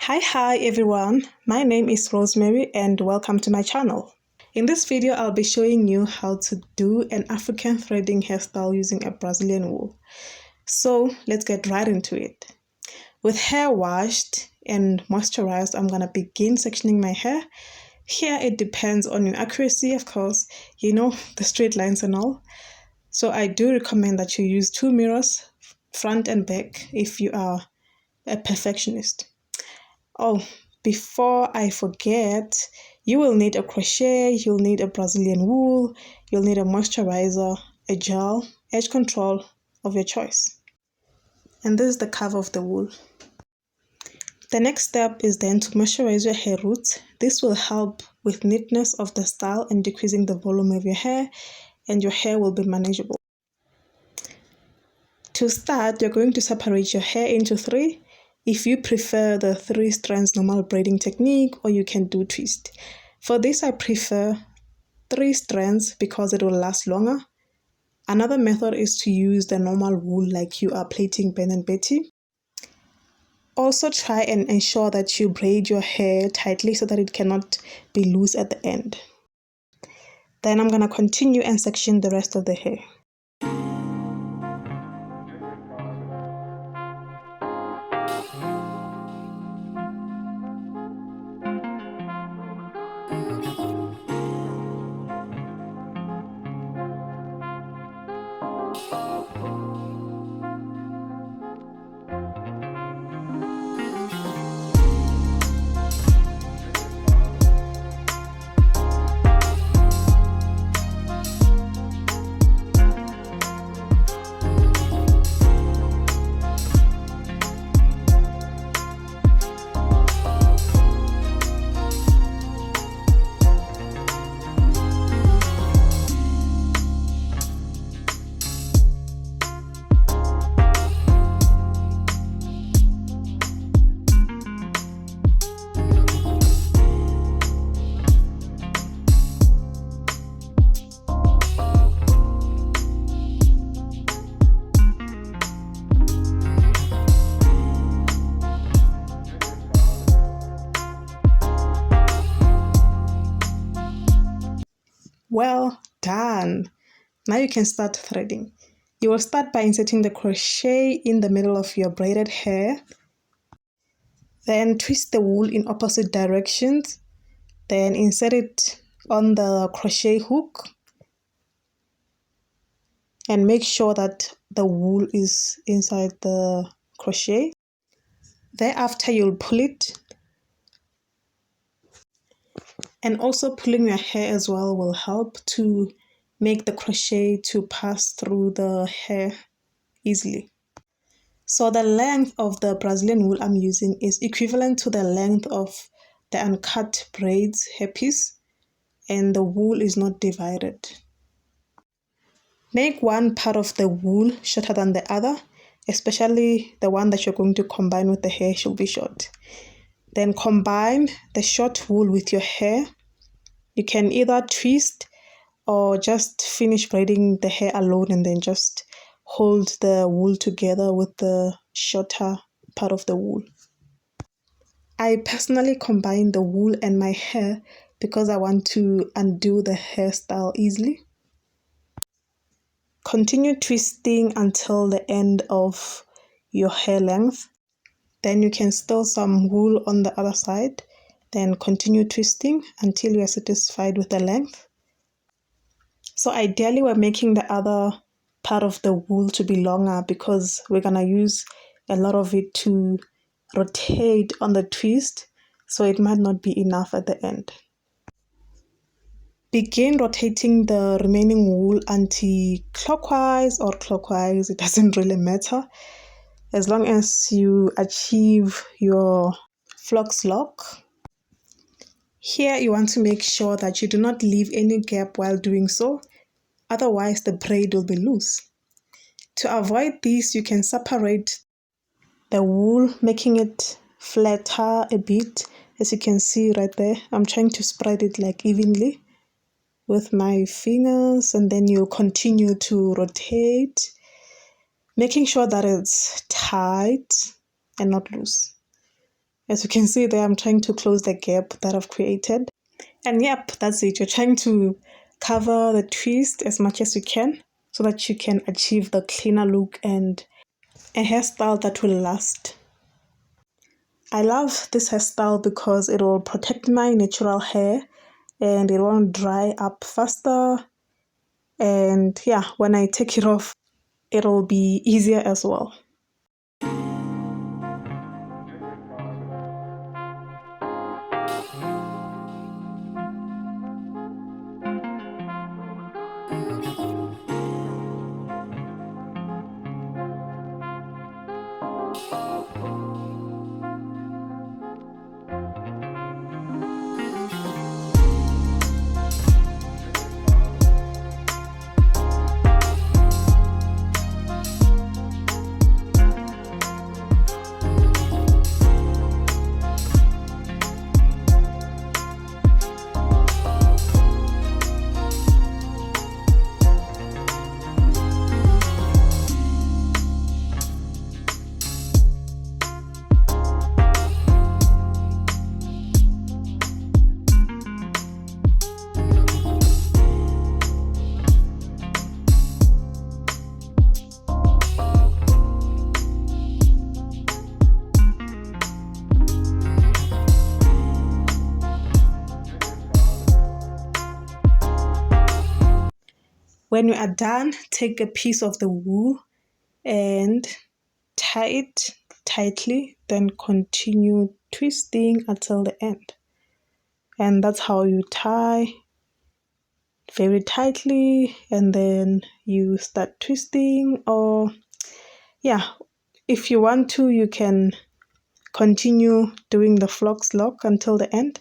Hi everyone, my name is Rosemary and welcome to my channel. In this video I'll be showing you how to do an African threading hairstyle using a Brazilian wool. So let's get right into it. With hair washed and moisturized, I'm gonna begin sectioning my hair. Here it depends on your accuracy, of course, you know, the straight lines and all. So I do recommend that you use 2 mirrors, front and back, if you are a perfectionist. Oh, before I forget, you will need a crochet, you'll need a Brazilian wool, you'll need a moisturizer, a gel, edge control of your choice. And this is the cover of the wool. The next step is then to moisturize your hair roots. This will help with neatness of the style and decreasing the volume of your hair, and your hair will be manageable. To start, you're going to separate your hair into 3. If you prefer the 3 strands normal braiding technique, or you can do twist. For this, I prefer 3 strands because it will last longer. Another method is to use the normal wool like you are plaiting benandbetty. Also try and ensure that you braid your hair tightly so that it cannot be loose at the end. Then I'm going to continue and section the rest of the hair. Well done! Now you can start threading. You will start by inserting the crochet in the middle of your braided hair. Then twist the wool in opposite directions. Then insert it on the crochet hook. And make sure that the wool is inside the crochet. Thereafter, you'll pull it. And also pulling your hair as well will help to make the crochet to pass through the hair easily. So the length of the Brazilian wool I'm using is equivalent to the length of the uncut braids hairpiece, and the wool is not divided. Make one part of the wool shorter than the other, especially the one that you're going to combine with the hair should be short. Then combine the short wool with your hair. You can either twist or just finish braiding the hair alone and then just hold the wool together with the shorter part of the wool. I personally combine the wool and my hair because I want to undo the hairstyle easily. Continue twisting until the end of your hair length. Then you can store some wool on the other side. Then continue twisting until you are satisfied with the length. So ideally we're making the other part of the wool to be longer because we're going to use a lot of it to rotate on the twist, so it might not be enough at the end. Begin rotating the remaining wool anti-clockwise or clockwise, it doesn't really matter, as long as you achieve your fauxlocks. Here you want to make sure that you do not leave any gap while doing so, otherwise the braid will be loose. To avoid this, you can separate the wool, making it flatter a bit. As you can see right there, I'm trying to spread it like evenly with my fingers, and then you continue to rotate, making sure that it's tight and not loose. As you can see there, I'm trying to close the gap that I've created. And yep, that's it. You're trying to cover the twist as much as you can so that you can achieve the cleaner look and a hairstyle that will last. I love this hairstyle because it will protect my natural hair and it won't dry up faster. And yeah, when I take it off, it'll be easier as well. When you are done, take a piece of the wool and tie it tightly, then continue twisting until the end. And that's how you tie very tightly, and then you start twisting. Or yeah, if you want to, you can continue doing the fauxlocks until the end.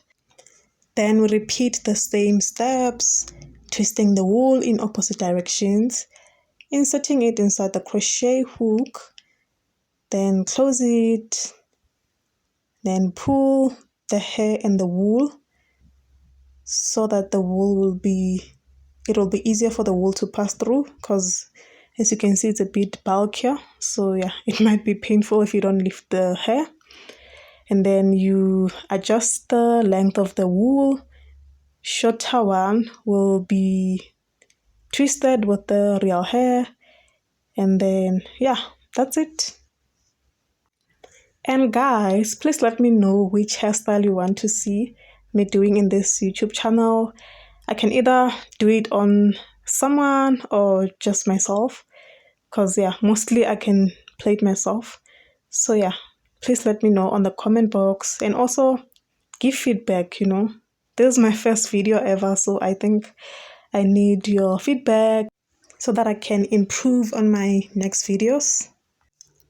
Then we repeat the same steps, twisting the wool in opposite directions, inserting it inside the crochet hook, then close it, then pull the hair and the wool so that the wool will be easier for the wool to pass through, because as you can see it's a bit bulkier, so yeah, it might be painful if you don't lift the hair. And then you adjust the length of the wool. Shorter one will be twisted with the real hair, and then yeah, that's it. And guys, please let me know which hairstyle you want to see me doing in this YouTube channel. I can either do it on someone or just myself, because yeah, mostly I can plait myself. So yeah, please let me know on the comment box, and also give feedback. This is my first video ever, so I think I need your feedback so that I can improve on my next videos.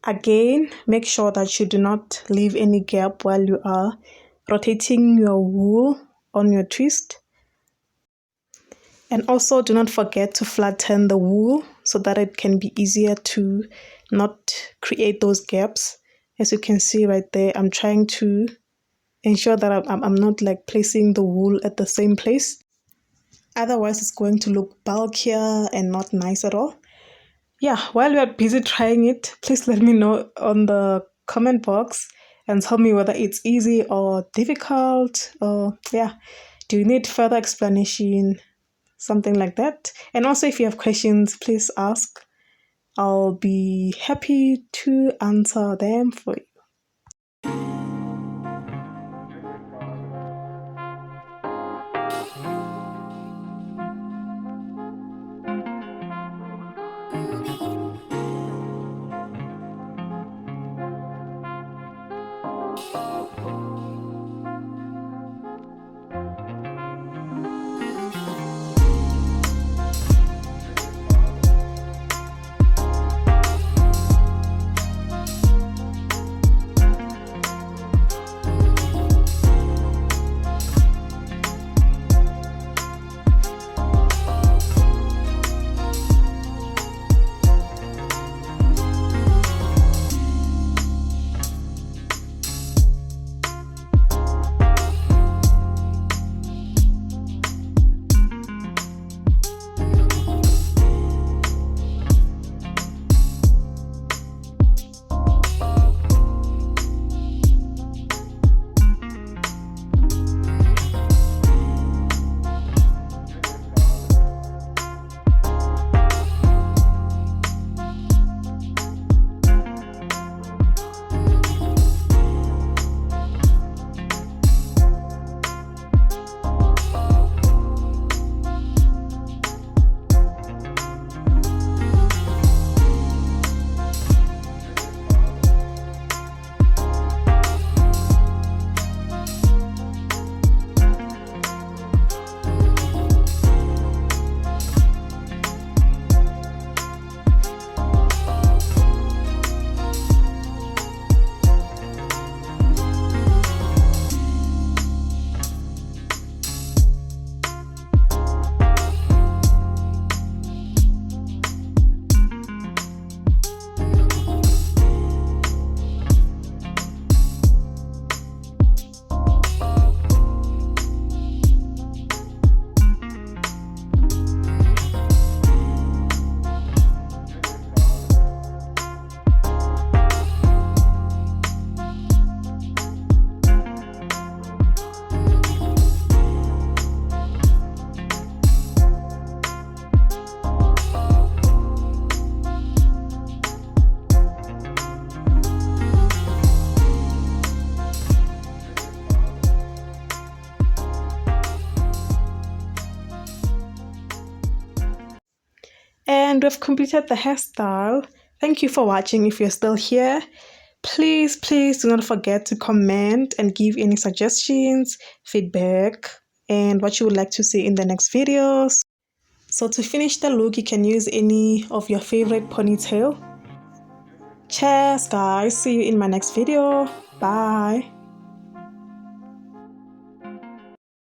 Again, make sure that you do not leave any gap while you are rotating your wool on your twist. And also do not forget to flatten the wool so that it can be easier to not create those gaps. As you can see right there, I'm trying to ensure that I'm not like placing the wool at the same place. Otherwise, it's going to look bulkier and not nice at all. Yeah, while you are busy trying it, please let me know on the comment box and tell me whether it's easy or difficult, or yeah, do you need further explanation, something like that. And also if you have questions, please ask. I'll be happy to answer them for you. And we've completed the hairstyle. Thank you for watching. If you're still here, please do not forget to comment and give any suggestions, feedback, and what you would like to see in the next videos. So to finish the look, you can use any of your favorite ponytail. Cheers guys, see you in my next video. Bye.